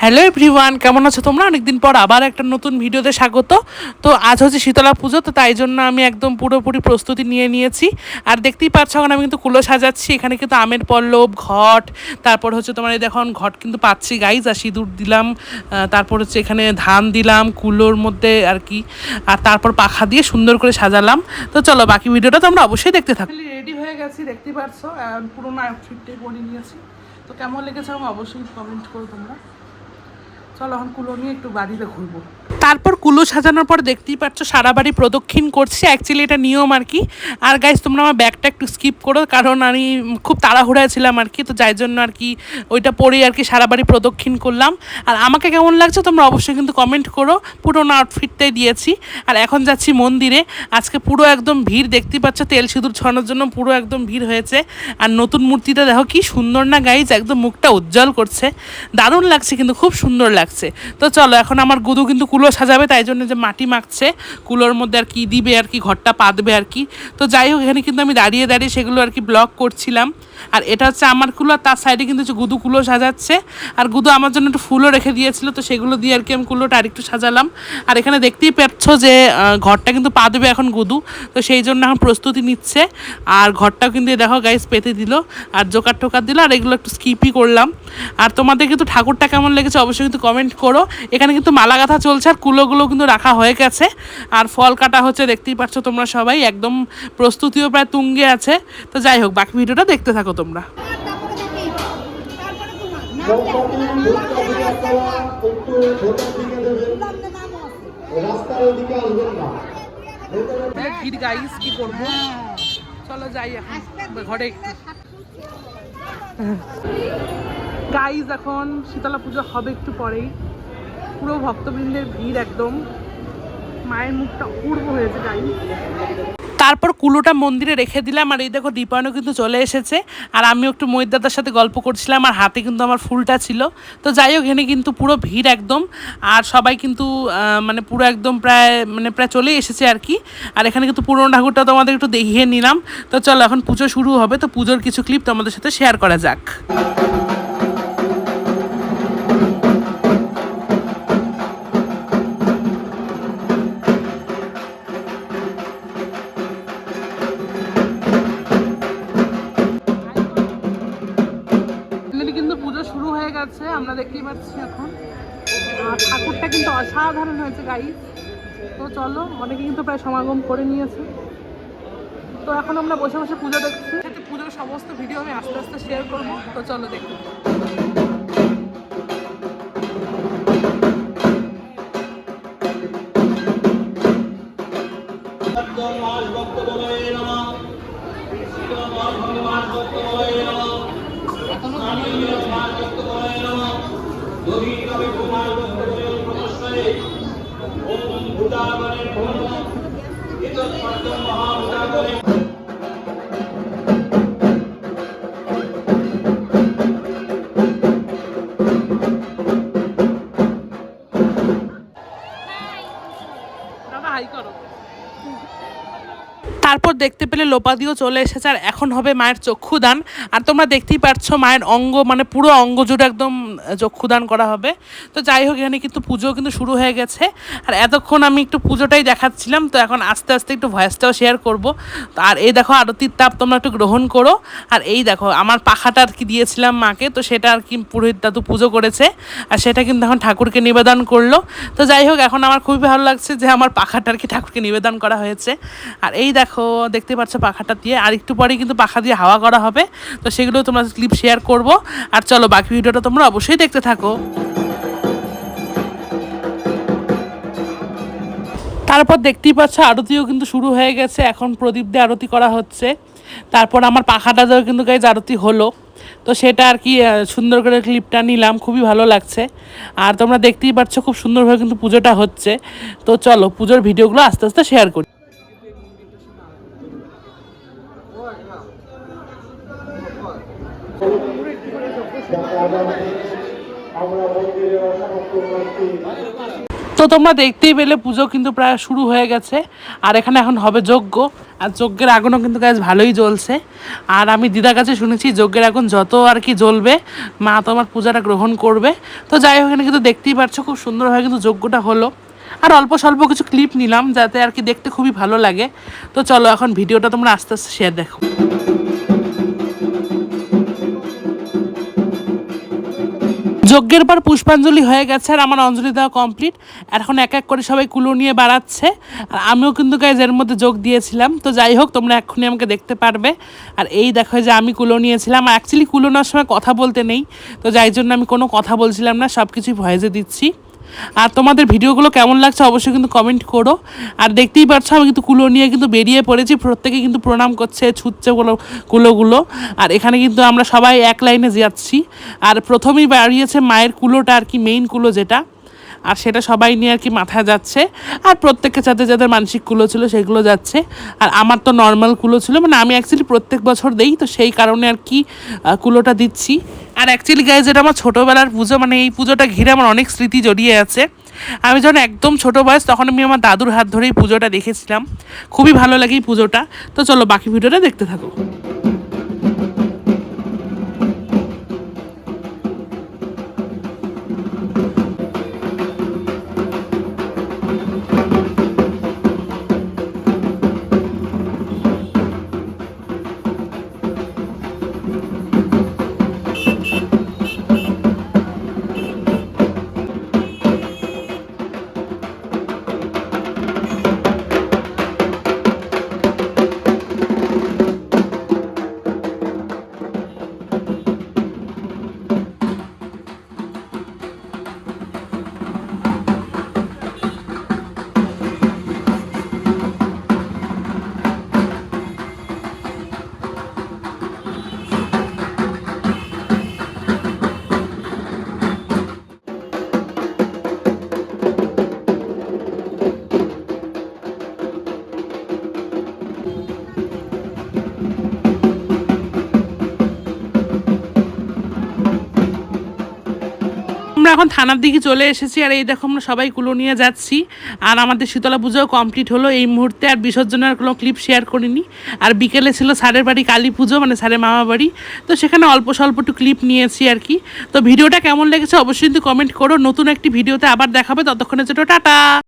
Hello everyone, কেমন আছো তোমরা? অনেকদিন পর আবার একটা নতুন ভিডিওতে স্বাগত। তো আজ হচ্ছে শীতলা পুজো, তো তাই জন্য আমি একদম পুরোপুরি প্রস্তুতি নিয়ে নিয়েছি। আর দেখতেই পাচ্ছ এখন আমি কিন্তু কুলো সাজাচ্ছি। এখানে কিন্তু আমের পল্লব, ঘট, তারপর হচ্ছে তোমার এই দেখো ঘট কিন্তু পাচ্ছি গাইজ, আর সিঁদুর দিলাম, তারপর হচ্ছে এখানে ধান দিলাম কুলোর মধ্যে আর কি, আর তারপর পাখা দিয়ে সুন্দর করে সাজালাম। তো চলো বাকি ভিডিওটা তোমরা অবশ্যই দেখতে থাকো। রেডি হয়ে গেছি, দেখতেই পাচ্ছ পুরোনো আউটফিটটাই পরে নিয়েছি। তো কেমন লেগেছে আমি অবশ্যই কমেন্ট করো তোমরা। চলো এখন কুলো নিয়ে একটু বাড়িতে ঘুরবো। তারপর কুলো সাজানোর পর দেখতেই পাচ্ছ সারা বাড়ি প্রদক্ষিণ করছি। অ্যাকচুয়ালি এটা নিয়ম আর কি। আর গাইজ তোমরা আমার ব্যাগটা একটু স্কিপ করো, কারণ আমি খুব তাড়াহুড়ায় ছিলাম আর কি, তো যাই জন্য আর কি ওইটা পরেই আর কি সারা বাড়ি প্রদক্ষিণ করলাম। আর আমাকে কেমন লাগছে তোমরা অবশ্যই কিন্তু কমেন্ট করো। পুরোনো আউটফিটটাই দিয়েছি। আর এখন যাচ্ছি মন্দিরে। আজকে পুরো একদম ভিড়, দেখতেই পাচ্ছ তেল সিঁদুর ছড়ানোর জন্য পুরো একদম ভিড় হয়েছে। আর নতুন মূর্তিটা দেখো কি সুন্দর না গাইজ, একদম মুখটা উজ্জ্বল করছে, দারুণ লাগছে, কিন্তু খুব সুন্দর লাগছে। তো চলো এখন আমার গুদু কিন্তু কুলো সাজাবে, তাই জন্য যে মাটি মাখছে কুলোর মধ্যে আর কি দিবে আর কি, ঘরটা পাতবে আর কি। তো যাই হোক এখানে কিন্তু আমি দাঁড়িয়ে দাঁড়িয়ে সেগুলো আর কি ব্লগ করছিলাম। আর এটা হচ্ছে আমার কুলো, আর তার সাইডে কিন্তু হচ্ছে গুদু কুলো সাজাচ্ছে। আর গুদু আমার জন্য একটু ফুলও রেখে দিয়েছিল, তো সেগুলো দিয়ে আর কি আমি কুলোটা আরেকটু সাজালাম। আর এখানে দেখতেই পাচ্ছ যে ঘরটা কিন্তু পা দেবে এখন গুদু, তো সেই জন্য এখন প্রস্তুতি নিচ্ছে। আর ঘরটাও কিন্তু দেখো গাইস পেতে দিল, আর জোকার টোকার দিল, আর এগুলো একটু স্কিপই করলাম। আর তোমাদের কিন্তু ঠাকুরটা কেমন লেগেছে অবশ্যই কিন্তু কমেন্ট করো। এখানে কিন্তু মালা গাঁথা চলছে, আর কুলোগুলো কিন্তু রাখা হয়ে গেছে, আর ফল কাটা হচ্ছে, দেখতেই পাচ্ছ তোমরা সবাই, একদম প্রস্তুতিও প্রায় তুঙ্গে আছে। তো যাই হোক বাকি ভিডিওটা দেখতে থাকো তোমরা। ভিড় গাইস, কি করবো, চলো যাই এখন ঘরে একটু। গাইজ এখন শীতলা পুজো হবে একটু পরেই, পুরো ভক্তবৃন্দের ভিড়, একদম মায়ের মুখটা অপূর্ব হয়েছে গাইজ। তারপর কুলোটা মন্দিরে রেখে দিলাম। আর এই দেখো দীপায়নও কিন্তু চলে এসেছে, আর আমিও একটু মহিদাদার সাথে গল্প করছিলাম, আর হাতে কিন্তু আমার ফুলটা ছিল। তো যাই হোক এখানে কিন্তু পুরো ভিড় একদম, আর সবাই কিন্তু মানে পুরো একদম প্রায় চলেই এসেছে আর কি। আর এখানে কিন্তু পুরনো ঠাকুরটা তোমাদের একটু দেখিয়ে নিলাম। তো চলো এখন পুজো শুরু হবে, তো পুজোর কিছু ক্লিপ তোমাদের সাথে শেয়ার করা যাক। কিন্তু পুজো শুরু হয়ে গেছে, আমরা দেখতেই পাচ্ছি এখন। আর ঠাকুরটা কিন্তু অসাধারণ হয়েছে গাইস। তো চলো অনেকে কিন্তু প্রায় সমাগম করে নিয়েছে। তো এখন আমরা বসে বসে পুজো দেখছি, পুজোর সমস্ত ভিডিও আমি আস্তে আস্তে শেয়ার করবো। তো চলো দেখি। হাই করো। তারপর দেখতে পেলে লোপাদিও চলে এসেছে, আর এখন হবে মায়ের চক্ষুদান। আর তোমরা দেখতেই পাচ্ছ মায়ের অঙ্গ, মানে পুরো অঙ্গ জুড়ে একদম চক্ষুদান করা হবে। তো যাই হোক এখানে কিন্তু পুজো কিন্তু শুরু হয়ে গেছে। আর এতক্ষণ আমি একটু পুজোটাই দেখাচ্ছিলাম, তো এখন আস্তে আস্তে একটু ভয়েসটাও শেয়ার করব। আর এই দেখো আরতির তাপ তোমরা একটু গ্রহণ করো। আর এই দেখো আমার পাখাটা আর কি দিয়েছিলাম মাকে, তো সেটা আর কি পুরোহিত দাদু পুজো করেছে, আর সেটা কিন্তু এখন ঠাকুরকে নিবেদন করলো। তো যাই হোক এখন আমার খুবই ভালো লাগছে যে আমার পাখাটা আর কি ঠাকুরকে নিবেদন করা হয়েছে। আর এই দেখো দেখতে পাচ্ছ পাখাটা দিয়ে, আর একটু পরে কিন্তু পাখা দিয়ে হাওয়া করা হবে। তো সেগুলো তোমরা ক্লিপ শেয়ার করব। আর চলো বাকি ভিডিওটা তোমরা অবশ্যই দেখতে থাকো। তারপর দেখতেই পাচ্ছ আরতিও কিন্তু শুরু হয়ে গেছে, এখন প্রদীপ দিয়ে আরতি করা হচ্ছে। তারপর আমার পাখাটা দিয়েও কিন্তু গাইজ আরতি হলো। তো সেটা আর কি সুন্দর করে ক্লিপটা নিলাম, খুবই ভালো লাগছে। আর তোমরা দেখতেই পাচ্ছ খুব সুন্দরভাবে কিন্তু পুজোটা হচ্ছে। তো চলো পুজোর ভিডিওগুলো আস্তে আস্তে শেয়ার করি। তো তোমরা দেখতেই পেলে পুজো কিন্তু প্রায় শুরু হয়ে গেছে, আর এখানে এখন হবে যজ্ঞ। আর যজ্ঞের আগুনও কিন্তু গাছ ভালোই জ্বলছে। আর আমি দিদার কাছে শুনেছি যজ্ঞের আগুন যত আর কি জ্বলবে মা তোমার পূজাটা গ্রহণ করবে। তো যাই হোক, এখানে কিন্তু দেখতেই পাচ্ছ খুব সুন্দরভাবে কিন্তু যজ্ঞটা হলো। আর অল্প স্বল্প কিছু ক্লিপ নিলাম যাতে আর কি দেখতে খুবই ভালো লাগে। তো চলো এখন ভিডিওটা তোমরা আস্তে আস্তে শেয়ার দেখো। যজ্ঞের পর পুষ্পাঞ্জলি হয়ে গেছে আর আমার অঞ্জলি দেওয়া কমপ্লিট। এখন এক এক করে সবাই কুলো নিয়ে বাড়াচ্ছে, আর আমিও কিন্তু গাইজ এর মধ্যে যোগ দিয়েছিলাম। তো যাই হোক, তোমরা এক্ষুনি আমাকে দেখতে পারবে। আর এই দেখো যে আমি কুলো নিয়েছিলাম। আর অ্যাকচুয়ালি কুলো নেওয়ার সময় কথা বলতে নেই, তো যাই জন্য আমি কোনো কথা বলছিলাম না, সব কিছুই ভয়েসে দিচ্ছি। আর তোমাদের ভিডিওগুলো কেমন লাগছে অবশ্যই কিন্তু কমেন্ট করো। আর দেখতেই পাচ্ছ আমি কিন্তু কুলো নিয়ে কিন্তু বেরিয়ে পড়েছি, প্রত্যেকে কিন্তু প্রণাম করছে, ছুটছে কুলোগুলো। আর এখানে কিন্তু আমরা সবাই এক লাইনে যাচ্ছি। আর প্রথমেই বাড়িয়েছে মায়ের কুলোটা আর কি, মেইন কুলো যেটা, আর সেটা সবাই নিয়ে আর কি মাথায় যাচ্ছে। আর প্রত্যেকের সাথে যাদের মানসিক কুলো ছিল সেগুলো যাচ্ছে। আর আমার তো নর্মাল কুলো ছিল, মানে আমি অ্যাকচুয়ালি প্রত্যেক বছর দেই, তো সেই কারণে আর কি কুলোটা দিচ্ছি। আর অ্যাকচুয়ালি গাইজ এটা আমার ছোটোবেলার পুজো, মানে এই পুজোটা ঘিরে আমার অনেক স্মৃতি জড়িয়ে আছে। আমি যখন একদম ছোটো বয়স তখন আমি আমার দাদুর হাত ধরেই পুজোটা দেখেছিলাম, খুবই ভালো লাগে এই পুজোটা। তো চলো বাকি ভিডিওটা দেখতে থাকো। আমরা এখন থানার দিকে চলে এসেছি, আর এই দেখো আমরা সবাই কুলো নিয়ে যাচ্ছি। আর আমাদের শীতলা পুজোও কমপ্লিট হলো এই মুহূর্তে। আর বিসর্জনের কোনো ক্লিপ শেয়ার করিনি। আর বিকেলে ছিল স্যারের বাড়ি কালী পুজো, মানে স্যারের মামা বাড়ি, তো সেখানে অল্প স্বল্প একটু ক্লিপ নিয়েছি আর কি। তো ভিডিওটা কেমন লেগেছে অবশ্যই কিন্তু কমেন্ট করো। নতুন একটি ভিডিওতে আবার দেখাবে, ততক্ষণের জন্য টাটা।